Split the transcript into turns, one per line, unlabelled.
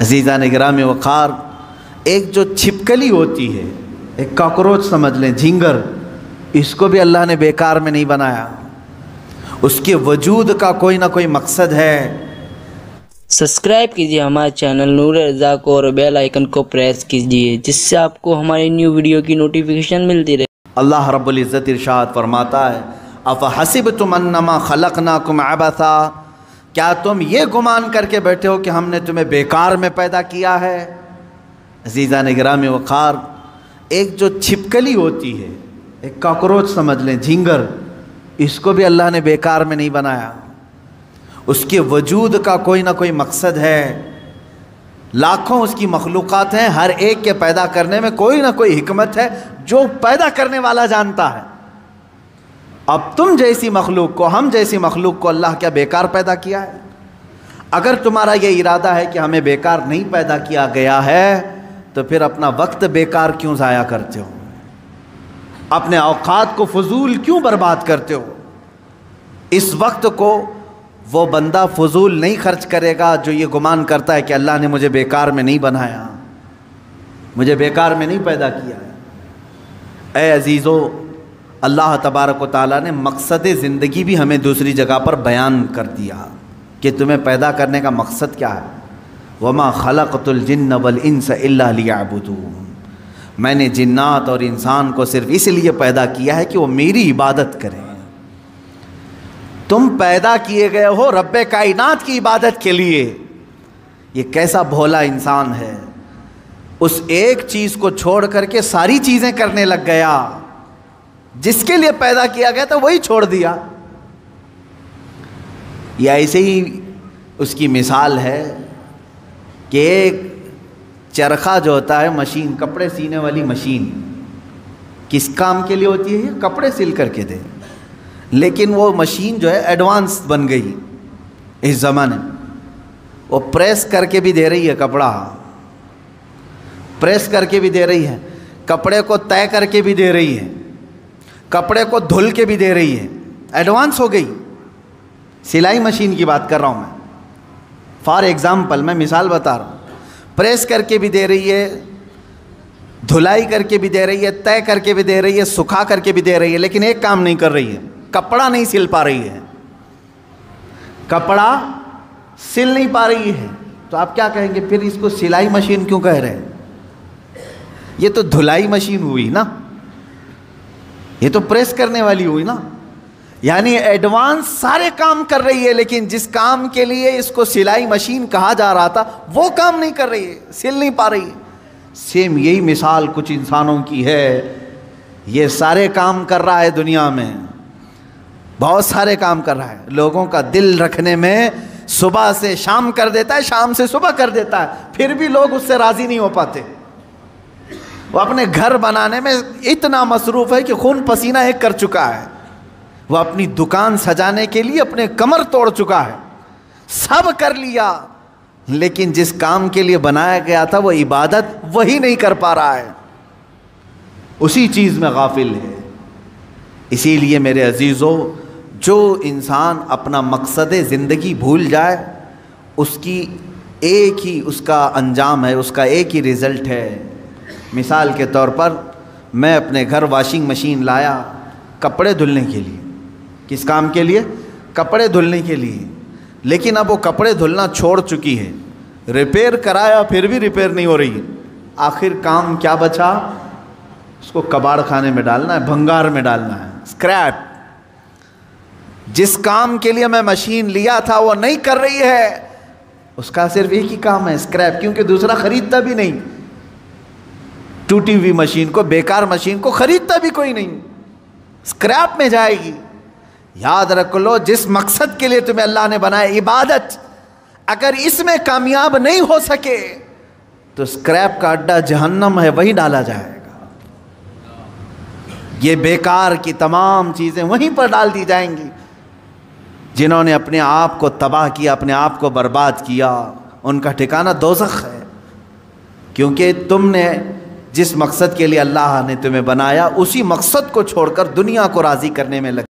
عزیزان گرامی وقار، ایک جو چھپکلی ہوتی ہے، ایک کاکروچ سمجھ لیں، جھینگر، اس کو بھی اللہ نے بیکار میں نہیں بنایا، اس کے وجود کا کوئی نہ کوئی مقصد ہے۔
سبسکرائب کیجیے ہمارے چینل نور رضا کو اور بیل آئیکن کو پریس کیجیے، جس سے آپ کو ہماری نیو ویڈیو کی نوٹیفیکیشن ملتی رہے۔
اللہ رب العزت ارشاد فرماتا ہے، افحسبتم انما خلقناکم عبثا، کیا تم یہ گمان کر کے بیٹھے ہو کہ ہم نے تمہیں بیکار میں پیدا کیا ہے؟ عزیزان گرامی وقار، ایک جو چھپکلی ہوتی ہے، ایک کاکروچ سمجھ لیں، جھینگر، اس کو بھی اللہ نے بیکار میں نہیں بنایا، اس کے وجود کا کوئی نہ کوئی مقصد ہے۔ لاکھوں اس کی مخلوقات ہیں، ہر ایک کے پیدا کرنے میں کوئی نہ کوئی حکمت ہے جو پیدا کرنے والا جانتا ہے۔ اب تم جیسی مخلوق کو، ہم جیسی مخلوق کو اللہ کیا بیکار پیدا کیا ہے؟ اگر تمہارا یہ ارادہ ہے کہ ہمیں بیکار نہیں پیدا کیا گیا ہے تو پھر اپنا وقت بیکار کیوں ضائع کرتے ہو؟ اپنے اوقات کو فضول کیوں برباد کرتے ہو؟ اس وقت کو وہ بندہ فضول نہیں خرچ کرے گا جو یہ گمان کرتا ہے کہ اللہ نے مجھے بیکار میں نہیں بنایا، مجھے بیکار میں نہیں پیدا کیا ہے۔ اے عزیزو، اللہ تبارک و تعالیٰ نے مقصد زندگی بھی ہمیں دوسری جگہ پر بیان کر دیا کہ تمہیں پیدا کرنے کا مقصد کیا ہے۔ وَمَا خَلَقْتُ الْجِنَّ وَالْإِنسَ إِلَّا لِيَعْبُدُونَ، میں نے جنات اور انسان کو صرف اس لیے پیدا کیا ہے کہ وہ میری عبادت کریں۔ تم پیدا کیے گئے ہو رب کائنات کی عبادت کے لیے۔ یہ کیسا بھولا انسان ہے، اس ایک چیز کو چھوڑ کر کے ساری چیزیں کرنے لگ گیا، جس کے لیے پیدا کیا گیا تھا وہی چھوڑ دیا۔ یہ ایسے ہی اس کی مثال ہے کہ ایک چرخہ جو ہوتا ہے، مشین، کپڑے سینے والی مشین، کس کام کے لیے ہوتی ہے؟ یہ کپڑے سل کر کے دے، لیکن وہ مشین جو ہے ایڈوانس بن گئی اس زمانے میں، وہ پریس کر کے بھی دے رہی ہے، کپڑا پریس کر کے بھی دے رہی ہے، کپڑے کو طے کر کے بھی دے رہی ہے، کپڑے کو دھل کے بھی دے رہی ہے، ایڈوانس ہو گئی۔ سلائی مشین کی بات کر رہا ہوں میں، فار ایگزامپل میں مثال بتا رہا ہوں، پریس کر کے بھی دے رہی ہے، دھلائی کر کے بھی دے رہی ہے، طے کر کے بھی دے رہی ہے، سکھا کر کے بھی دے رہی ہے، لیکن ایک کام نہیں کر رہی ہے، کپڑا نہیں سل پا رہی ہے، کپڑا سل نہیں پا رہی ہے۔ تو آپ کیا کہیں گے؟ پھر اس کو سلائی مشین کیوں کہہ رہے ہیں؟ یہ تو دھلائی مشین ہوئی نا، یہ تو پریس کرنے والی ہوئی نا، یعنی ایڈوانس سارے کام کر رہی ہے، لیکن جس کام کے لیے اس کو سلائی مشین کہا جا رہا تھا وہ کام نہیں کر رہی ہے، سل نہیں پا رہی ہے۔ سیم یہی مثال کچھ انسانوں کی ہے، یہ سارے کام کر رہا ہے دنیا میں، بہت سارے کام کر رہا ہے، لوگوں کا دل رکھنے میں صبح سے شام کر دیتا ہے، شام سے صبح کر دیتا ہے، پھر بھی لوگ اس سے راضی نہیں ہو پاتے۔ وہ اپنے گھر بنانے میں اتنا مصروف ہے کہ خون پسینہ ایک کر چکا ہے، وہ اپنی دکان سجانے کے لیے اپنے کمر توڑ چکا ہے، سب کر لیا، لیکن جس کام کے لیے بنایا گیا تھا وہ عبادت وہی نہیں کر پا رہا ہے، اسی چیز میں غافل ہے۔ اسی لیے میرے عزیزو، جو انسان اپنا مقصد زندگی بھول جائے، اس کی ایک ہی اس کا انجام ہے، اس کا ایک ہی رزلٹ ہے۔ مثال کے طور پر میں اپنے گھر واشنگ مشین لایا کپڑے دھلنے کے لیے، کس کام کے لیے؟ کپڑے دھلنے کے لیے، لیکن اب وہ کپڑے دھلنا چھوڑ چکی ہے، ریپیئر کرایا پھر بھی ریپیئر نہیں ہو رہی ہے، آخر کام کیا بچا؟ اس کو کباڑ خانے میں ڈالنا ہے، بھنگار میں ڈالنا ہے، اسکریپ۔ جس کام کے لیے میں مشین لیا تھا وہ نہیں کر رہی ہے، اس کا صرف ایک ہی کام ہے، اسکریپ، کیونکہ دوسرا خریدتا بھی نہیں، ٹوٹی ہوئی مشین کو، بیکار مشین کو خریدتا بھی کوئی نہیں، اسکریپ میں جائے گی۔ یاد رکھ لو، جس مقصد کے لیے تمہیں اللہ نے بنایا، عبادت، اگر اس میں کامیاب نہیں ہو سکے تو اسکریپ کا اڈا جہنم ہے، وہی ڈالا جائے گا۔ یہ بیکار کی تمام چیزیں وہیں پر ڈال دی جائیں گی۔ جنہوں نے اپنے آپ کو تباہ کیا، اپنے آپ کو برباد کیا، ان کا ٹھکانہ دوزخ ہے، کیونکہ تم نے جس مقصد کے لیے اللہ نے تمہیں بنایا، اسی مقصد کو چھوڑ کر دنیا کو راضی کرنے میں لگ